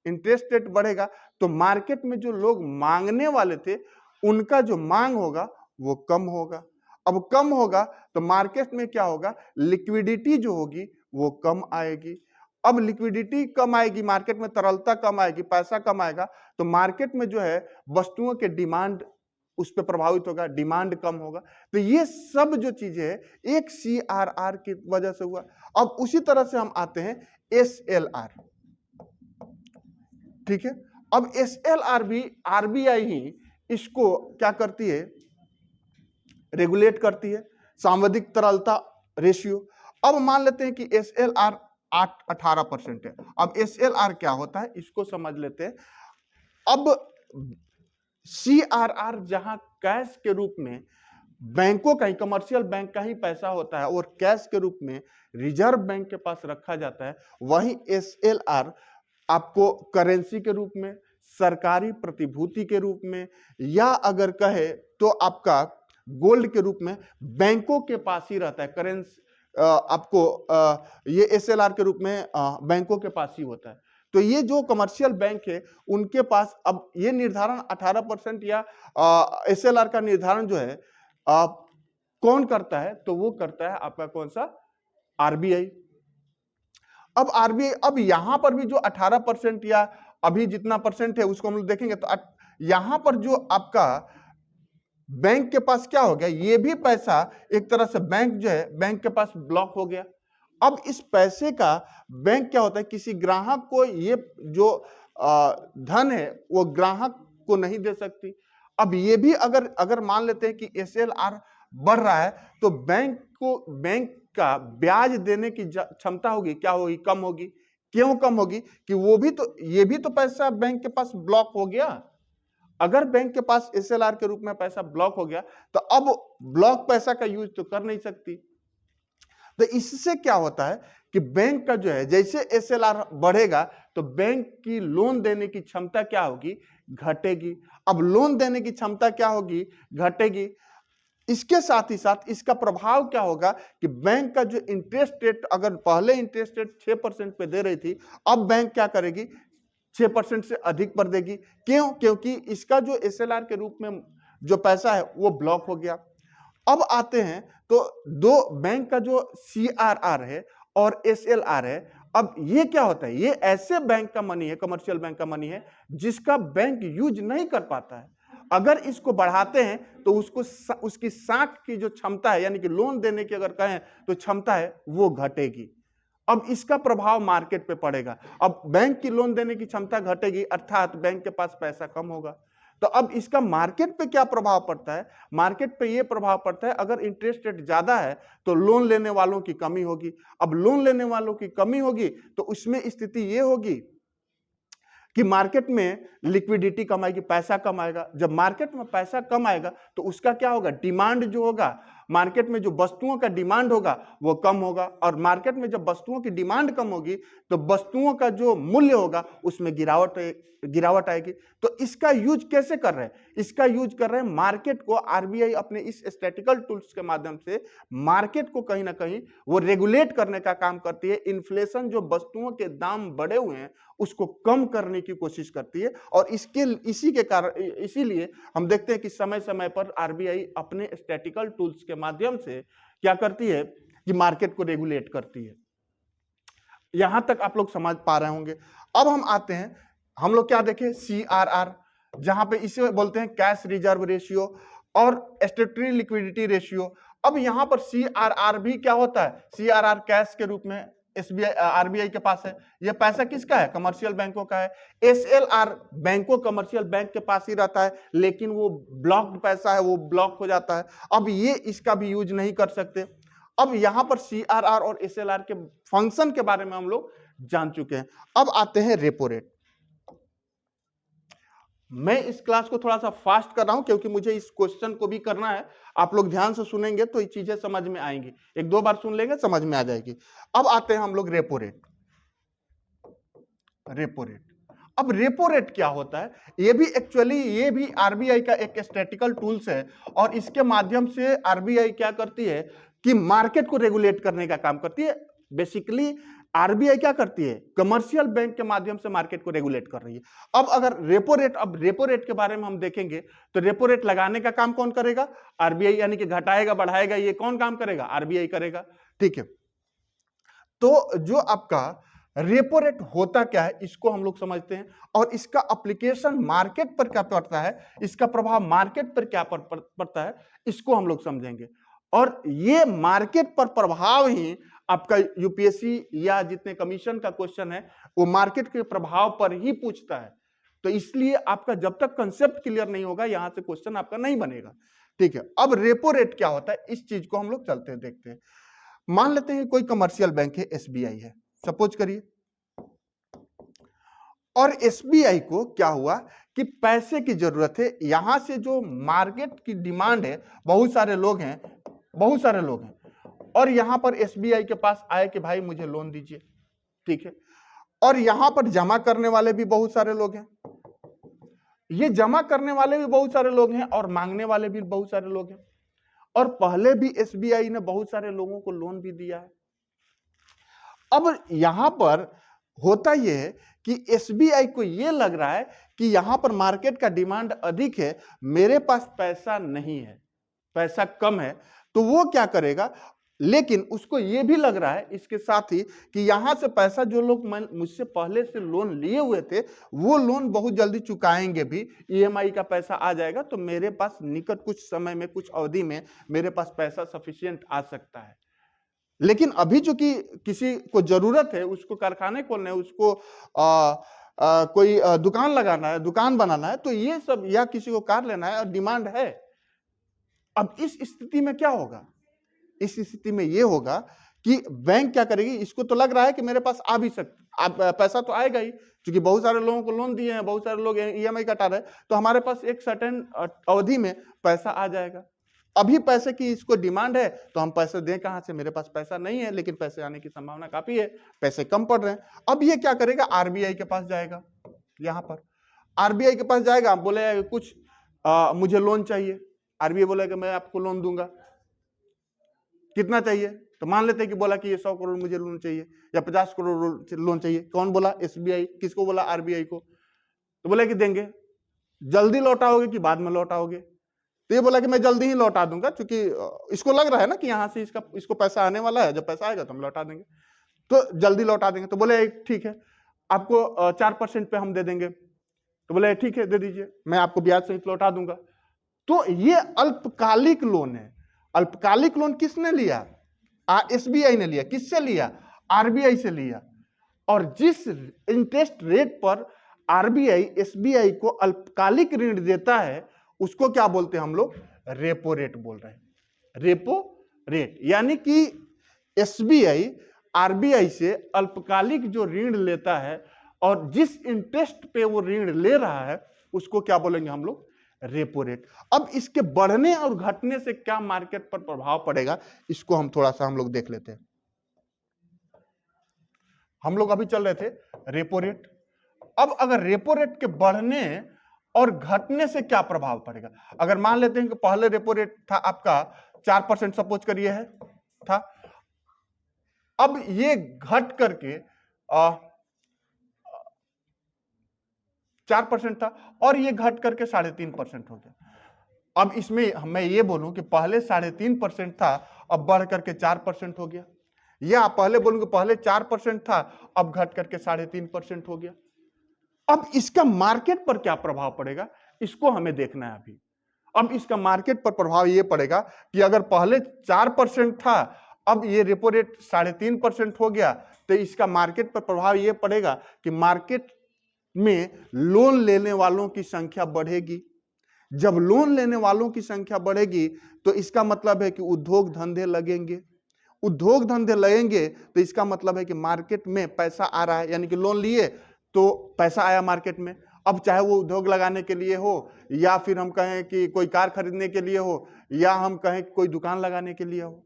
इंटरेस्ट रेट बढ़ेगा तो मार्केट में जो लोग मांगने वाले थे उनका जो मांग होगा वो कम होगा। अब कम होगा तो मार्केट में क्या होगा, लिक्विडिटी जो होगी वो कम आएगी। अब लिक्विडिटी कम आएगी, मार्केट में तरलता कम आएगी, पैसा कम आएगा, तो मार्केट में जो है वस्तुओं के डिमांड उस पर प्रभावित होगा, डिमांड कम होगा। तो ये सब जो चीजें है एक CRR की वजह से हुआ। अब उसी तरह से हम आते हैं SLR, ठीक है। अब SLR भी RBI ही इसको क्या करती है, रेगुलेट करती है, सांविधिक तरलता रेशियो। अब मान लेते हैं कि SLR 18% है। अब SLR क्या होता है इसको समझ लेते हैं। अब CRR जहां कैश के रूप में बैंकों का ही, कमर्शियल बैंक का ही पैसा होता है और कैश के रूप में रिजर्व बैंक के पास रखा जाता है, वहीं SLR आपको करेंसी के रूप में, सरकारी प्रतिभूति के रूप में, या अगर कहे तो आपका गोल्ड के रूप में बैंकों के पास ही रहता है। करेंसी आपको ये SLR के रूप में बैंकों के पास ही होता है। तो ये जो कमर्शियल बैंक है उनके पास अब ये निर्धारण 18% या SLR का निर्धारण जो है कौन करता है, तो वो करता है आपका कौन सा, RBI। अब RBI, अब यहां पर भी जो 18% या अभी जितना परसेंट है उसको हम लोग देखेंगे, तो यहां पर जो आपका बैंक के पास क्या हो गया, ये भी पैसा एक तरह से बैंक जो है बैंक के पास ब्लॉक हो गया। अब इस पैसे का बैंक क्या होता है, किसी ग्राहक को ये जो धन है वो ग्राहक को नहीं दे सकती। अब ये भी अगर मान लेते हैं कि SLR बढ़ रहा है, तो बैंक का ब्याज देने की क्षमता होगी क्या होगी, कम होगी। क्यों कम होगी, कि वो भी तो, ये भी तो पैसा बैंक के पास ब्लॉक हो गया। अगर बैंक के पास SLR के रूप में पैसा ब्लॉक हो गया, तो अब ब्लॉक पैसा का यूज तो कर नहीं सकती। तो इससे क्या होता है कि बैंक का जो है जैसे एसएलआर बढ़ेगा तो बैंक की लोन देने की क्षमता क्या होगी, घटेगी। अब लोन देने की क्षमता क्या होगी, घटेगी। इसके साथ ही साथ इसका प्रभाव क्या होगा कि बैंक का जो इंटरेस्ट रेट, अगर पहले इंटरेस्ट रेट 6% पे दे रही थी, अब बैंक क्या करेगी, 6% से अधिक पर देगी। क्यों? क्योंकि इसका जो एसएलआर के रूप में जो पैसा है वो ब्लॉक हो गया। अब आते हैं तो दो बैंक का जो सीआरआर है और एसएलआर है, अब ये क्या होता है, ये ऐसे बैंक का मनी है, कमर्शियल बैंक का मनी है जिसका बैंक यूज नहीं कर पाता है। अगर इसको बढ़ाते हैं तो उसकी साख की जो क्षमता है, यानी कि लोन देने की अगर कहें तो क्षमता है, वो घटेगी। अब इसका प्रभाव मार्केट पे पड़ेगा। अब बैंक की लोन देने की क्षमता घटेगी, अर्थात बैंक के पास पैसा कम होगा। तो अब इसका मार्केट पे क्या प्रभाव पड़ता है, मार्केट पे ये प्रभाव पड़ता है, अगर इंटरेस्ट रेट ज्यादा है तो लोन लेने वालों की कमी होगी। अब लोन लेने वालों की कमी होगी तो उसमें स्थिति ये होगी कि मार्केट में लिक्विडिटी कम आएगी, पैसा कम आएगा। जब मार्केट में पैसा कम आएगा तो उसका क्या होगा, डिमांड जो होगा, मार्केट में जो वस्तुओं का डिमांड होगा वो कम होगा, और मार्केट में जब वस्तुओं की डिमांड कम होगी तो वस्तुओं का जो मूल्य होगा उसमें गिरावट आएगी। तो इसका यूज कैसे कर रहे हैं, इसका यूज कर रहे हैं मार्केट को, आरबीआई अपने इस स्टैटिकल टूल्स के माध्यम से मार्केट को कहीं ना कहीं वो रेगुलेट करने का काम करती है। इन्फ्लेशन, जो वस्तुओं के दाम बढ़े हुए हैं उसको कम करने की कोशिश करती है, और इसी के कारण, इसीलिए हम देखते हैं कि समय समय पर आरबीआई अपने स्टैटिकल टूल्स के माध्यम से क्या करती है कि मार्केट को रेगुलेट करती है। यहां तक आप लोग समझ पा रहे होंगे। अब हम आते हैं, हम लोग क्या देखें, सीआरआर, जहां पे इसे बोलते हैं कैश रिजर्व रेशियो और स्टैट्यूटरी लिक्विडिटी रेशियो। अब यहां पर सीआरआर भी क्या होता है, सीआरआर कैश के रूप में एसबीआई आरबीआई के पास है, यह पैसा किसका है, कमर्शियल बैंकों का है। एसएलआर बैंकों, कमर्शियल बैंक के पास ही रहता है, लेकिन वो ब्लॉक्ड पैसा है, वो ब्लॉक हो जाता है। अब ये इसका भी यूज नहीं कर सकते। अब यहां पर सीआरआर और एसएलआर के फंक्शन के बारे में हम लोग जान चुके हैं। अब आते हैं रेपो रेट। मैं इस क्लास को थोड़ा सा फास्ट कर रहा हूं क्योंकि मुझे इस क्वेश्चन को भी करना है। आप लोग ध्यान से सुनेंगे तो ये चीजें समझ में आएंगी, एक दो बार सुन लेंगे समझ में आ जाएगी। अब आते हैं हम लोग रेपो रेट। रेपो रेट, अब रेपो रेट क्या होता है, ये भी आरबीआई का एक स्टैटिकल टूल्स है, और इसके माध्यम से आरबीआई क्या करती है कि मार्केट को रेगुलेट करने का काम करती है। बेसिकली आरबीआई क्या करती है, कमर्शियल बैंक के माध्यम से मार्केट को रेगुलेट कर रही है। अब अगर रेपो रेट, अब रेपो रेट के बारे में हम देखेंगे तो रेपो रेट लगाने का काम कौन करेगा, आरबीआई, यानी कि घटाएगा बढ़ाएगा ये कौन काम करेगा, आरबीआई करेगा। ठीक है, तो जो आपका रेपो रेट होता क्या है इसको हम लोग समझते हैं, और इसका एप्लीकेशन मार्केट पर क्या पड़ता है, इसका प्रभाव मार्केट पर क्या पड़ता है, इसको हम लोग समझेंगे। और ये मार्केट पर प्रभाव ही आपका यूपीएससी या जितने कमीशन का क्वेश्चन है वो मार्केट के प्रभाव पर ही पूछता है। तो इसलिए आपका जब तक कंसेप्ट क्लियर नहीं होगा यहां से क्वेश्चन आपका नहीं बनेगा। ठीक है, अब रेपो रेट क्या होता है इस चीज को हम लोग चलते हैं देखते हैं। मान लेते हैं कोई कमर्शियल बैंक है, एसबीआई है सपोज करिए, और एसबीआई को क्या हुआ कि पैसे की जरूरत है, यहां से जो मार्केट की डिमांड है, बहुत सारे लोग हैं, और यहां पर एसबीआई के पास आए कि भाई मुझे लोन दीजिए। ठीक है, और यहां पर जमा करने वाले भी बहुत सारे लोग हैं, ये जमा करने वाले भी बहुत सारे लोग हैं और मांगने वाले भी बहुत सारे लोग हैं, और पहले भी एसबीआई ने बहुत सारे लोगों को लोन भी दिया है। अब यहां पर होता यह है कि एसबीआई को यह लग रहा है कि यहां पर मार्केट का डिमांड अधिक है, मेरे पास पैसा नहीं है, पैसा कम है, तो वो क्या करेगा, लेकिन उसको यह भी लग रहा है इसके साथ ही कि यहां से पैसा जो लोग मुझसे पहले से लोन लिए हुए थे वो लोन बहुत जल्दी चुकाएंगे भी, ईएमआई का पैसा आ जाएगा, तो मेरे पास निकट कुछ समय में, कुछ अवधि में मेरे पास पैसा सफिशिएंट आ सकता है। लेकिन अभी जो कि किसी को जरूरत है, उसको कारखाने खोलने, उसको कोई दुकान लगाना है, दुकान बनाना है, तो ये सब, या किसी को कार लेना है और डिमांड है। अब इस स्थिति में क्या होगा, इस स्थिति में यह होगा कि बैंक क्या करेगी, इसको तो लग रहा है कि मेरे पास आ भी सकता, पैसा तो आएगा ही, क्योंकि बहुत सारे लोगों को लोन दिए हैं, बहुत सारे लोग ईएमआई कटा रहे हैं, तो हमारे पास एक सर्टेन अवधि में पैसा आ जाएगा। अभी पैसे की इसको डिमांड है तो हम पैसे दें कहां से, मेरे पास पैसा नहीं है लेकिन पैसे आने की संभावना काफी है, पैसे कम पड़ रहे हैं। अब ये क्या करेगा, आरबीआई के पास जाएगा, यहां पर आरबीआई के पास जाएगा, बोलेगा कुछ मुझे लोन चाहिए, आरबीआई बोलेगा मैं आपको लोन दूंगा, कितना चाहिए, तो मान लेते हैं कि बोला कि ये 100 करोड़ मुझे लोन चाहिए या 50 करोड़ लोन चाहिए, कौन बोला, एसबीआई, किसको बोला, आरबीआई को, तो बोला कि देंगे, जल्दी लौटाओगे कि बाद में लौटाओगे, तो ये बोला कि मैं जल्दी ही लौटा दूंगा, क्योंकि इसको लग रहा है ना कि यहां से इसको पैसा आने वाला है, जब पैसा आएगा तो हम लौटा देंगे, तो जल्दी लौटा देंगे। तो बोले ठीक है, आपको 4% पे हम दे देंगे, तो बोले ठीक है दे दीजिए, मैं आपको ब्याज सहित लौटा दूंगा। तो ये अल्पकालिक लोन है। अल्पकालिक लोन किसने लिया, एसबीआई ने लिया। किससे लिया, आरबीआई से लिया। और जिस इंटरेस्ट रेट पर आरबीआई एसबीआई को अल्पकालिक ऋण देता है उसको क्या बोलते हैं हम लोग, रेपो रेट बोल रहे हैं, रेपो रेट। यानी कि एसबीआई आरबीआई से अल्पकालिक जो ऋण लेता है और जिस इंटरेस्ट पे वो ऋण ले रहा है उसको क्या बोलेंगे हम लोग, रेपो रेट। अब इसके बढ़ने और घटने से क्या मार्केट पर प्रभाव पड़ेगा, इसको हम थोड़ा सा हम लोग देख लेते हैं। हम लोग अभी चल रहे थे रेपो रेट। अब अगर रेपो रेट के बढ़ने और घटने से क्या प्रभाव पड़ेगा, अगर मान लेते हैं कि पहले रेपो रेट था आपका 4% सपोज करिए है था, अब ये घट करके 4% था और ये घट करके 3.5% हो गया। अब इसमें मैं ये बोलूं कि पहले 3.5% था, अब बढ़ करके 4% हो गया, या पहले बोलूं कि पहले 4% था अब घट करके 3.5% हो गया। अब इसका मार्केट पर क्या प्रभाव पड़ेगा, इसको हमें देखना है अभी। अब इसका मार्केट पर प्रभाव यह पड़ेगा कि अगर पहले 4% था अब ये रेपो रेट 3.5% हो गया, तो इसका मार्केट पर प्रभाव यह पड़ेगा कि मार्केट में लोन लेने वालों की संख्या बढ़ेगी। जब लोन लेने वालों की संख्या बढ़ेगी तो इसका मतलब है कि उद्योग धंधे लगेंगे। उद्योग धंधे लगेंगे तो इसका मतलब है कि मार्केट में पैसा आ रहा है, यानी कि लोन लिए तो पैसा आया मार्केट में। अब चाहे वो उद्योग लगाने के लिए हो, या फिर हम कहें कि कोई कार खरीदने के लिए हो, या हम कहें कि कोई दुकान लगाने के लिए हो,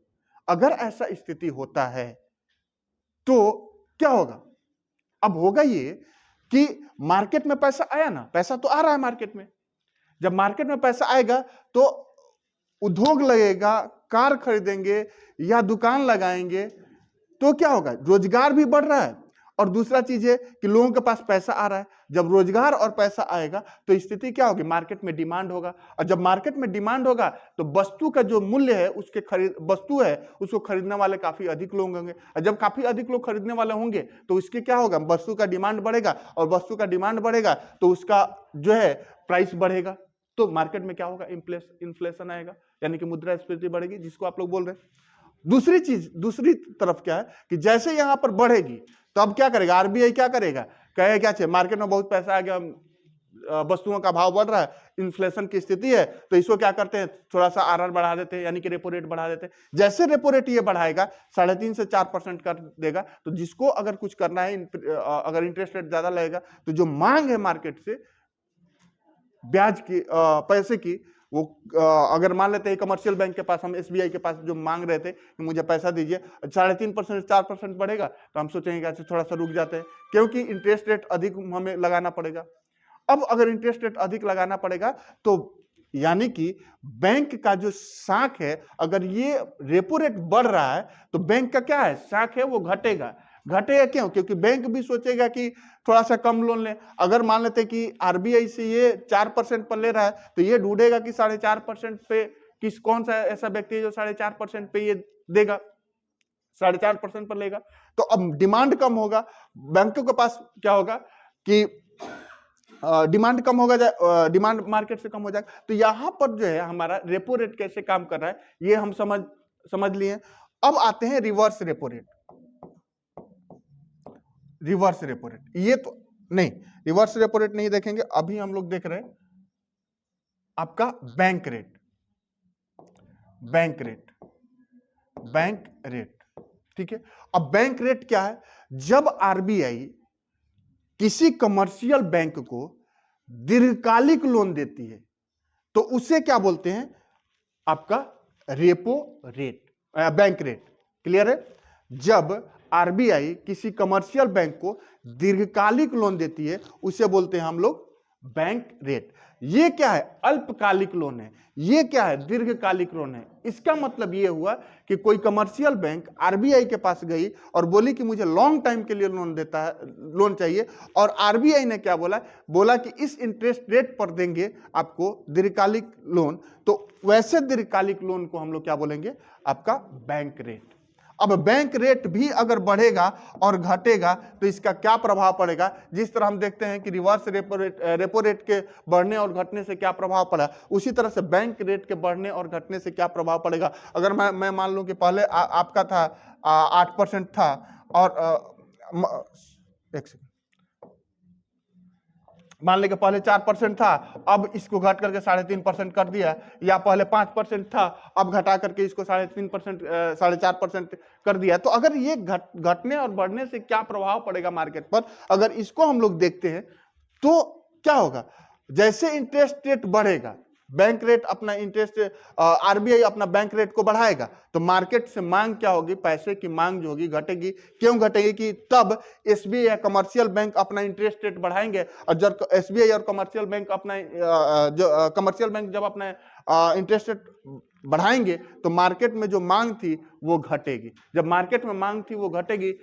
अगर ऐसा स्थिति होता है तो क्या होगा, अब होगा ये कि मार्केट में पैसा आया ना, पैसा तो आ रहा है मार्केट में, जब मार्केट में पैसा आएगा तो उद्योग लगेगा, कार खरीदेंगे या दुकान लगाएंगे, तो क्या होगा, रोजगार भी बढ़ रहा है। और दूसरा चीज है कि लोगों के पास पैसा आ रहा है, जब रोजगार और पैसा आएगा तो स्थिति क्या होगी, मार्केट में डिमांड होगा, और जब मार्केट में डिमांड होगा तो वस्तु का जो मूल्य है, उसके वस्तु है उसको खरीदने वाले काफी अधिक लोग होंगे, और जब काफी अधिक लोग खरीदने वाले होंगे तो इसके क्या होगा, वस्तु का डिमांड बढ़ेगा, और वस्तु का डिमांड बढ़ेगा तो उसका जो है प्राइस बढ़ेगा, तो मार्केट में क्या होगा, इन्फ्लेशन आएगा, यानी कि मुद्रास्फीति बढ़ेगी, जिसको आप लोग बोल रहे हैं। दूसरी चीज, दूसरी तरफ क्या है कि जैसे यहां पर बढ़ेगी तो अब क्या करेगा, आरबीआई क्या करेगा, कहे क्या चाहिए, मार्केट में बहुत पैसा आ गया, वस्तुओं का भाव बढ़ रहा है, इन्फ्लेशन की स्थिति है, तो इसको क्या करते हैं, थोड़ा सा आरआर बढ़ा देते हैं, यानी कि रेपो रेट बढ़ा देते हैं। जैसे रेपो रेट ये बढ़ाएगा 3.5 से 4% कर देगा, तो जिसको अगर कुछ करना है, अगर इंटरेस्ट रेट ज्यादा लगेगा तो जो मांग है मार्केट से ब्याज की, पैसे की, वो अगर मान लेते हैं कमर्शियल बैंक के पास, हम एसबीआई के पास जो मांग रहे थे कि मुझे पैसा दीजिए, 3.5% 4% बढ़ेगा तो हम सोचेंगे कि थोड़ा सा रुक जाते हैं, क्योंकि इंटरेस्ट रेट अधिक हमें लगाना पड़ेगा। अब अगर इंटरेस्ट रेट अधिक लगाना पड़ेगा तो यानी कि बैंक का जो साख है, अगर ये रेपो रेट बढ़ रहा है तो बैंक का क्या है, साख है वो घटेगा। घटेगा क्यों, क्योंकि बैंक भी सोचेगा कि थोड़ा सा कम लोन ले। अगर मान लेते कि आरबीआई से ये 4% पर ले रहा है तो ये ढूंढेगा कि 4.5% पे कौन सा ऐसा व्यक्ति है जो 4.5% पे ये देगा, 4.5% पर लेगा, तो अब डिमांड कम होगा, बैंकों के पास क्या होगा कि डिमांड कम होगा, डिमांड मार्केट से कम हो जाएगा। तो यहां पर जो है हमारा रेपो रेट कैसे काम कर रहा है ये हम समझ लिए। अब आते हैं reverse repo rate. Reverse repo rate, ये तो नहीं, रिवर्स रेपो रेट नहीं देखेंगे, अभी हम लोग देख रहे हैं आपका bank rate. Bank rate, bank rate, ठीक है। अब बैंक रेट क्या है, जब आरबीआई किसी कमर्शियल बैंक को दीर्घकालिक लोन देती है तो उसे क्या बोलते हैं, आपका repo rate, bank rate. Clear है? जब आरबीआई किसी कमर्शियल बैंक को दीर्घकालिक लोन देती है उसे बोलते हैं हम लोग बैंक रेट। ये क्या है? अल्पकालिक लोन है। ये क्या है? दीर्घकालिक लोन है। इसका मतलब ये हुआ कि कोई कमर्शियल बैंक आरबीआई के पास गई और बोली कि मुझे लॉन्ग टाइम के लिए लोन देता है, लोन चाहिए, और आरबीआई ने क्या बोला? बोला कि इस इंटरेस्ट रेट पर देंगे आपको दीर्घकालिक लोन। तो वैसे दीर्घकालिक लोन को हम लोग क्या बोलेंगे? आपका बैंक रेट। अब बैंक रेट भी अगर बढ़ेगा और घटेगा तो इसका क्या प्रभाव पड़ेगा? जिस तरह हम देखते हैं कि रिवर्स रेपो रेट के बढ़ने और घटने से क्या प्रभाव पड़ा, उसी तरह से बैंक रेट के बढ़ने और घटने से क्या प्रभाव पड़ेगा। अगर मैं मान लूं कि पहले आपका था 8% था और एक सेकंड, मान लें कि पहले 4% था, अब इसको घट करके 3.5% कर दिया, या पहले 5% था, अब घटा करके इसको 3.5%, 4.5% कर दिया। तो अगर ये घटने और बढ़ने से क्या प्रभाव पड़ेगा मार्केट पर, अगर इसको हम लोग देखते हैं तो क्या होगा? जैसे इंटरेस्ट रेट बढ़ेगा, बैंक रेट अपना इंटरेस्ट, आरबीआई अपना बैंक रेट को बढ़ाएगा, तो मार्केट से मांग क्या होगी? पैसे की मांग जो होगी घटेगी। क्यों घटेगी? कि तब एसबीआई या कमर्शियल बैंक अपना इंटरेस्ट रेट बढ़ाएंगे, और जब एसबीआई और कमर्शियल बैंक अपना कमर्शियल बैंक जब अपना इंटरेस्ट रेट बढ़ाएंगे तो मार्केट में जो मांग थी वो घटेगी। जब मार्केट में मांग थी वो घटेगी,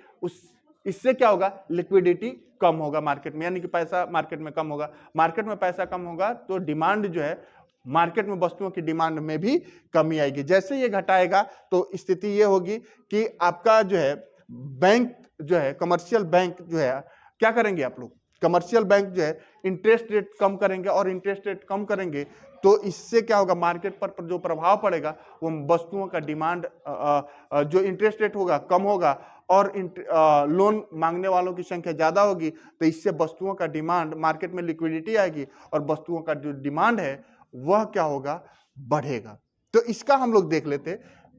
इससे क्या होगा? लिक्विडिटी कम होगा मार्केट में, यानी कि पैसा मार्केट में कम होगा। मार्केट में पैसा कम होगा तो डिमांड जो है, मार्केट में वस्तुओं की डिमांड में भी कमी आएगी। जैसे ये घटाएगा तो स्थिति ये होगी कि आपका जो है बैंक जो है, कमर्शियल बैंक जो है, क्या करेंगे आप लोग? कमर्शियल बैंक जो है इंटरेस्ट रेट कम करेंगे, और इंटरेस्ट रेट कम करेंगे तो इससे क्या होगा? मार्केट पर जो प्रभाव पड़ेगा वो वस्तुओं का डिमांड, जो इंटरेस्ट रेट होगा कम होगा, और लोन मांगने वालों की संख्या ज्यादा होगी, तो इससे वस्तुओं का डिमांड, मार्केट में लिक्विडिटी आएगी और वस्तुओं का जो डिमांड है वह क्या होगा? बढ़ेगा। तो इसका हम लोग देख लेते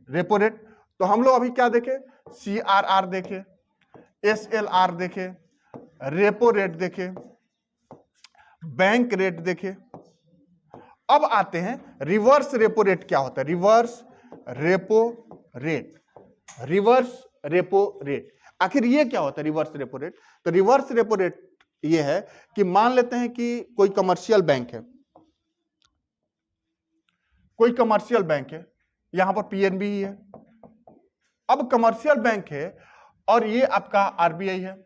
रेपो रेट। तो हम लोग अभी क्या देखे? CRR देखे, SLR देखे, रेपो रेट देखे, बैंक रेट देखे। अब आते हैं रिवर्स रेपो रेट। क्या होता है reverse repo rate? Reverse repo rate, आखिर ये क्या होता है रिवर्स रेपो रेट? तो रिवर्स रेपो रेट ये है कि मान लेते हैं कि कोई कमर्शियल बैंक है, कोई कमर्शियल बैंक है, यहां पर पीएनबी ही है। अब कमर्शियल बैंक है और ये आपका आरबीआई है।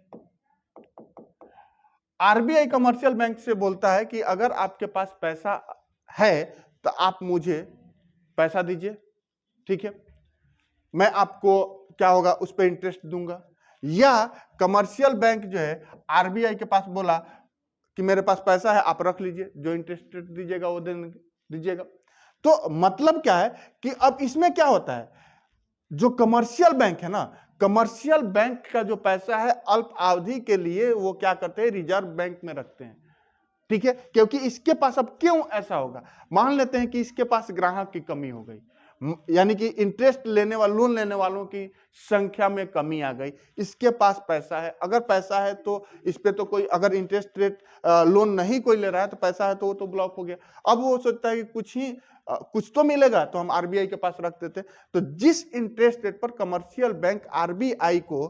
आरबीआई कमर्शियल बैंक से बोलता है कि अगर आपके पास पैसा है तो आप मुझे पैसा दीजिए, ठीक है, मैं आपको क्या होगा? उस पर इंटरेस्ट दूंगा। या कमर्शियल बैंक जो है आरबीआई के पास बोला कि मेरे पास पैसा है, आप रख लीजिए, जो इंटरेस्ट रेट दीजिएगा वो दीजिएगा। तो मतलब क्या है कि अब इसमें क्या होता है? जो कमर्शियल बैंक है ना, कमर्शियल बैंक का जो पैसा है अल्प अवधि के लिए वो क्या करते हैं? रिजर्व बैंक में रखते हैं, ठीक है। क्योंकि इसके पास, अब क्यों ऐसा होगा? मान लेते हैं कि इसके पास ग्राहक की कमी हो गई, यानी कि इंटरेस्ट लेने वाले, लोन लेने वालों की संख्या में कमी आ गई। इसके पास पैसा है, अगर पैसा है तो इस पे तो कोई, अगर इंटरेस्ट रेट लोन नहीं कोई ले रहा है तो पैसा है तो वो तो ब्लॉक हो गया। अब वो सोचता है कि कुछ तो मिलेगा, तो हम आरबीआई के पास रख देते। तो जिस इंटरेस्ट रेट पर कमर्शियल बैंक आरबीआई को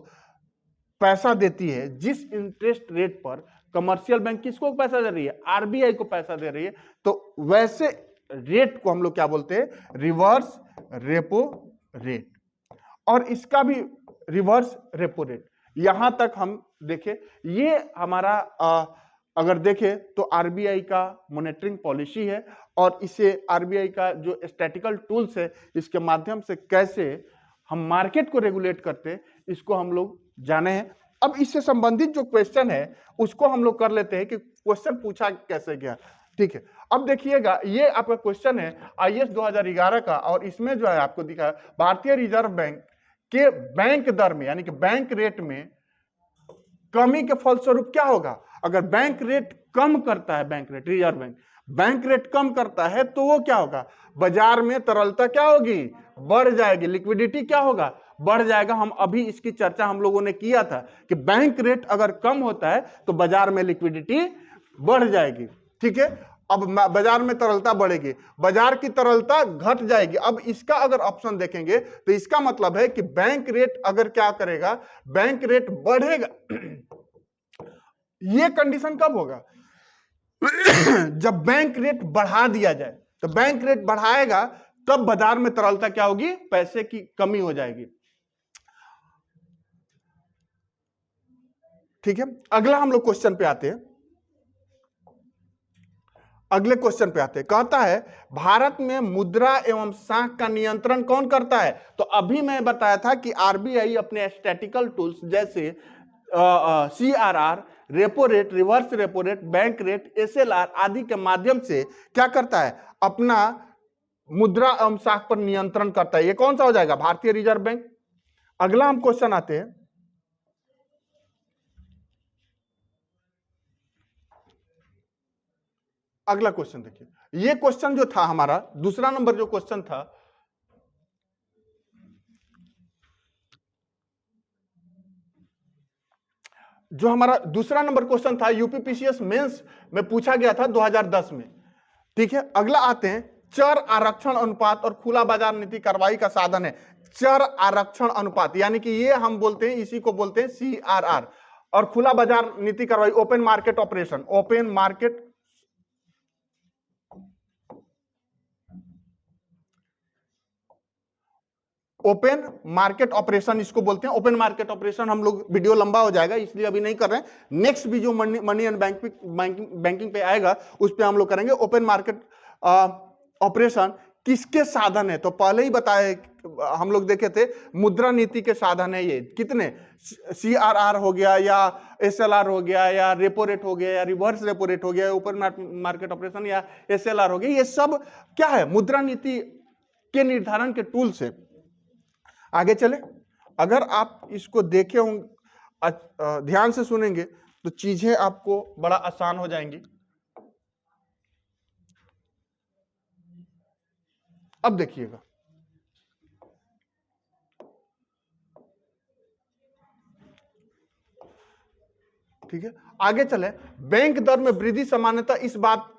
पैसा देती है, जिस इंटरेस्ट रेट पर कमर्शियल बैंक किसको पैसा दे रही है? आरबीआई को पैसा दे रही है, तो वैसे रेट को हम लोग क्या बोलते हैं? Reverse repo rate. और इसका भी रिवर्स रेपो रेट, यहां तक हम देखें, ये हमारा अगर देखें तो आरबीआई का मॉनेटरिंग पॉलिसी है, और इसे आरबीआई का जो स्टैटिकल टूल्स है, इसके माध्यम से कैसे हम मार्केट को रेगुलेट करते हैं, इसको हम लोग जाने हैं। अब इससे संबंधित जो क्वेश्चन है उसको हम लोग कर लेते हैं कि क्वेश्चन पूछा कैसे गया, ठीक है। अब देखिएगा, ये आपका क्वेश्चन है आईएएस 2011 का, और इसमें जो है आपको दिखा है भारतीय रिजर्व बैंक के बैंक दर में, यानी कि बैंक रेट में कमी के फलस्वरूप क्या होगा? अगर बैंक रेट कम करता है, bank rate, reserve bank bank rate कम करता है तो वो क्या होगा? बाजार में तरलता क्या होगी? बढ़ जाएगी। लिक्विडिटी क्या होगा? बढ़ जाएगा। हम अभी इसकी चर्चा हम लोगों ने किया था कि बैंक रेट अगर कम होता है तो बाजार में लिक्विडिटी बढ़ जाएगी, ठीक है। अब बाजार में तरलता बढ़ेगी, बाजार की तरलता घट जाएगी। अब इसका अगर ऑप्शन देखेंगे तो इसका मतलब है कि बैंक रेट अगर क्या करेगा, बैंक रेट बढ़ेगा। ये कंडीशन कब होगा? जब बैंक रेट बढ़ा दिया जाए। तो बैंक रेट बढ़ाएगा तब बाजार में तरलता क्या होगी, पैसे की कमी हो जाएगी। ठीक है, अगला हम लोग क्वेश्चन पे आते हैं। अगले क्वेश्चन पे आते हैं, कहता है भारत में मुद्रा एवं साख का नियंत्रण कौन करता है? तो अभी मैं बताया था कि आरबीआई अपने स्टैटिकल टूल्स जैसे CRR, repo rate, reverse repo rate, bank rate, SLR आदि के माध्यम से क्या करता है, अपना मुद्रा एवं साख पर नियंत्रण करता है। ये कौन सा हो जाएगा? भारतीय रिजर्व बैंक। अगला हम क्वेश्चन आते हैं, अगला क्वेश्चन देखिए। ये क्वेश्चन जो था हमारा दूसरा नंबर जो क्वेश्चन था, जो हमारा दूसरा नंबर क्वेश्चन था यूपीपीसीएस मेंस में पूछा गया था 2010 में। ठीक है, अगला आते हैं, चर आरक्षण अनुपात और खुला बाजार नीति कार्रवाई का साधन है। चर आरक्षण अनुपात यानी कि ये हम बोलते हैं, इसी को बोलते हैं सीआरआर। और खुला बाजार नीति कार्रवाई open market operation, open market operation इसको बोलते हैं। ओपन मार्केट ऑपरेशन हम लोग, वीडियो लंबा हो जाएगा इसलिए अभी नहीं कर रहे हैं। नेक्स्ट भी जो मनी एंड बैंकिंग पे आएगा उस पे हम लोग करेंगे। ओपन मार्केट ऑपरेशन किसके साधन है? तो पहले ही बताए हम लोग देखे थे, मुद्रा नीति के साधन है ये। कितने? सीआरआर हो गया या एसएलआर हो गया या रेपो रेट हो गया या रिवर्स रेपो रेट हो गया, ओपन मार्केट ऑपरेशन या एसएलआर हो गया। ये सब क्या है? मुद्रा नीति के निर्धारण के टूल्स है। आगे चले, अगर आप इसको देखे होंगे, ध्यान से सुनेंगे तो चीजें आपको बड़ा आसान हो जाएंगी। अब देखिएगा, ठीक है, आगे चले। बैंक दर में वृद्धि सामान्यतः इस बात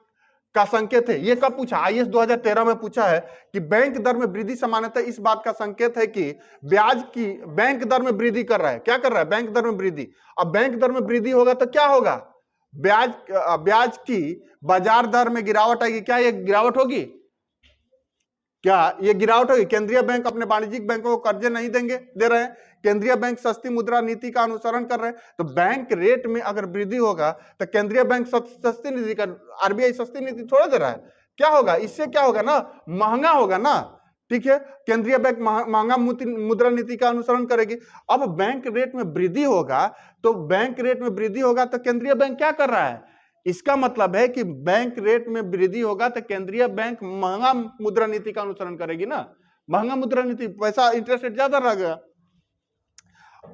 का संकेत है। ये कब पूछा? आईएएस 2013 में पूछा है कि बैंक दर में वृद्धि सामान्यतः इस बात का संकेत है कि ब्याज की, बैंक दर में वृद्धि कर रहा है। क्या कर रहा है? बैंक दर में वृद्धि। अब बैंक दर में वृद्धि होगा तो क्या होगा? ब्याज की बाजार दर में गिरावट आएगी। क्या ये गिरावट होगी? क्या ये गिरावट होगी? केंद्रीय बैंक अपने वाणिज्यिक बैंकों को कर्जे नहीं दे रहे हैं। केंद्रीय बैंक सस्ती मुद्रा नीति का अनुसरण कर रहे हैं। तो बैंक रेट में अगर वृद्धि होगा तो केंद्रीय बैंक सस्ती नीति का, आरबीआई सस्ती नीति थोड़ा दे रहा है। क्या होगा? इससे क्या होगा ना, महंगा होगा ना। ठीक है, केंद्रीय बैंक महंगा मुद्रा नीति का अनुसरण करेगी। अब बैंक रेट में वृद्धि होगा तो केंद्रीय बैंक क्या कर रहा है? इसका मतलब है कि बैंक रेट में वृद्धि होगा तो केंद्रीय बैंक महंगा मुद्रा नीति का अनुसरण करेगी ना। महंगा मुद्रा नीति, पैसा, इंटरेस्ट रेट ज्यादा रहेगा।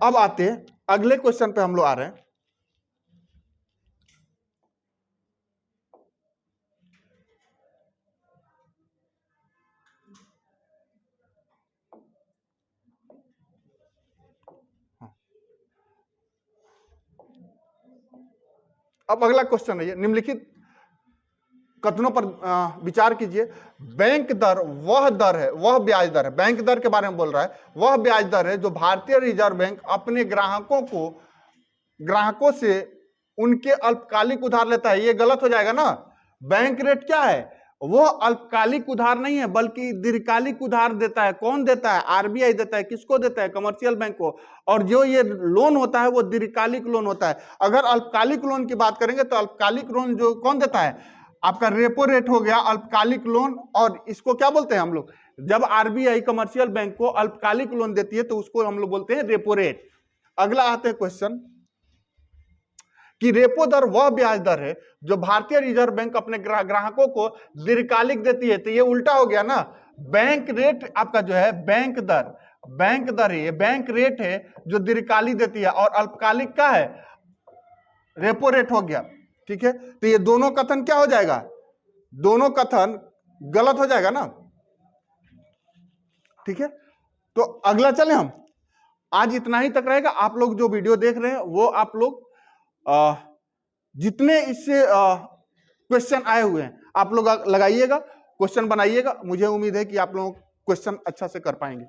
अब आते हैं अगले क्वेश्चन पे हम लोग आ रहे हैं। अब अगला क्वेश्चन है ये, निम्नलिखित कथनों पर विचार कीजिए। बैंक दर वह दर है, वह ब्याज दर है, बैंक दर के बारे में बोल रहा है, वह ब्याज दर है जो भारतीय रिजर्व बैंक अपने ग्राहकों से उनके अल्पकालिक उधार लेता है। ये गलत हो जाएगा ना। बैंक रेट क्या है? वो अल्पकालिक उधार नहीं है बल्कि दीर्घकालिक उधार देता है। कौन देता है? आरबीआई देता है। किसको देता है? कमर्शियल बैंक को। और जो ये लोन होता है वो दीर्घकालिक लोन होता है। अगर अल्पकालिक लोन की बात करेंगे तो अल्पकालिक लोन जो कौन देता है? आपका रेपो रेट हो गया अल्पकालिक लोन। और इसको क्या बोलते हैं हम लोग? जब आरबीआई कमर्शियल बैंक को अल्पकालिक लोन देती है तो उसको हम लोग बोलते हैं रेपो रेट। अगला आते हैं क्वेश्चन कि रेपो दर वह ब्याज दर है जो भारतीय रिजर्व बैंक अपने ग्राहकों को दीर्घकालिक देती है। तो ये उल्टा हो गया ना। बैंक रेट आपका जो है बैंक दर है, ये बैंक रेट है जो दीर्घकालिक देती है, और अल्पकालिक का है रेपो रेट हो गया। ठीक है, तो ये दोनों कथन क्या हो जाएगा? दोनों कथन गलत हो जाएगा ना। ठीक है, तो अगला चले हम। आज इतना ही तक रहेगा। आप लोग जो वीडियो देख रहे हैं वो आप लोग जितने इससे क्वेश्चन आए हुए हैं आप लोग लगाइएगा, क्वेश्चन बनाइएगा, मुझे उम्मीद है कि आप लोग क्वेश्चन अच्छा से कर पाएंगे।